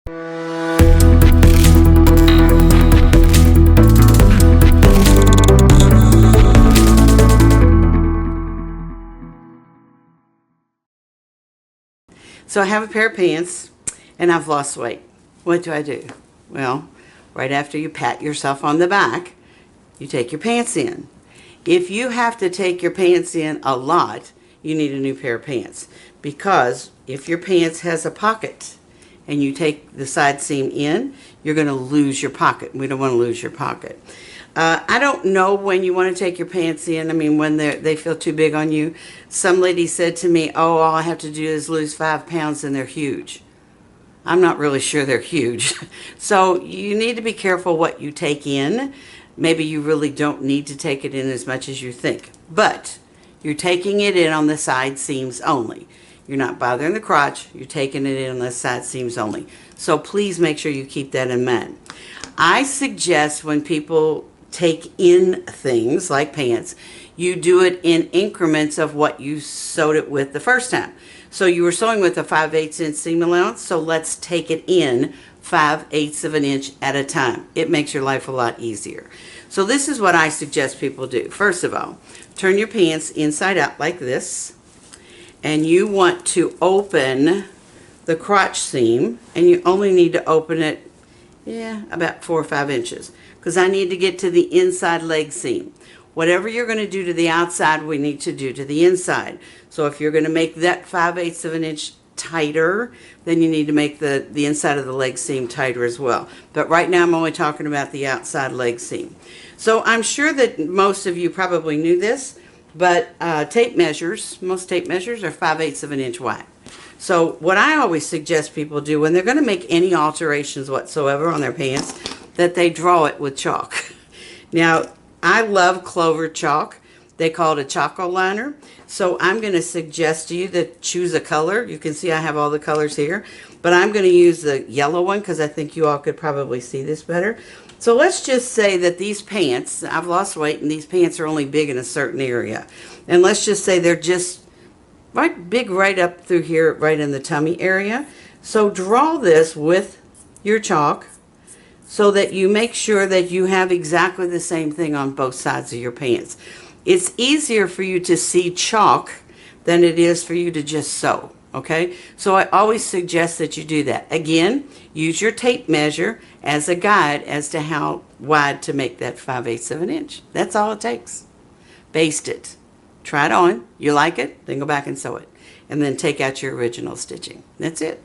So I have a pair of pants and I've lost weight. What do? Well, right after you pat yourself on the back, you take your pants in. If you have to take your pants in a lot, you need a new pair of pants, because if your pants has a pocket and you take the side seam in, you're going to lose your pocket. We don't want to lose your pocket. I don't know when you want to take your pants in. I mean, when they feel too big on you. Some lady said to me, oh, all I have to do is lose 5 pounds and they're huge. I'm not really sure they're huge. So you need to be careful what you take in. Maybe you really don't need to take it in as much as you think. But you're taking it in on the side seams only. You're not bothering the crotch. You're taking it in on the side seams only. So please make sure you keep that in mind. I suggest when people take in things like pants, you do it in increments of what you sewed it with the first time. So you were sewing with a 5/8 inch seam allowance, so let's take it in 5/8 of an inch at a time. It makes your life a lot easier. So this is what I suggest people do. First of all, turn your pants inside out like this, and you want to open the crotch seam, and you only need to open it about 4 or 5 inches, because I need to get to the inside leg seam. Whatever you're going to do to the outside, we need to do to the inside. So if you're going to make that 5/8 of an inch tighter, then you need to make the inside of the leg seam tighter as well. But right now I'm only talking about the outside leg seam. So I'm sure that most of you probably knew this, but tape measures, most tape measures are 5/8 of an inch wide. So what I always suggest people do when they're going to make any alterations whatsoever on their pants, that they draw it with chalk. Now, I love Clover chalk. They call it a Choco Liner. So I'm going to suggest to you to choose a color. You can see I have all the colors here, but I'm going to use the yellow one because I think you all could probably see this better. So let's just say that these pants, I've lost weight and these pants are only big in a certain area. And let's just say they're just big right up through here, right in the tummy area. So draw this with your chalk so that you make sure that you have exactly the same thing on both sides of your pants. It's easier for you to see chalk than it is for you to just sew, okay? So I always suggest that you do that. Again, use your tape measure as a guide as to how wide to make that 5/8 of an inch. That's all it takes. Baste it. Try it on. You like it, then go back and sew it. And then take out your original stitching. That's it.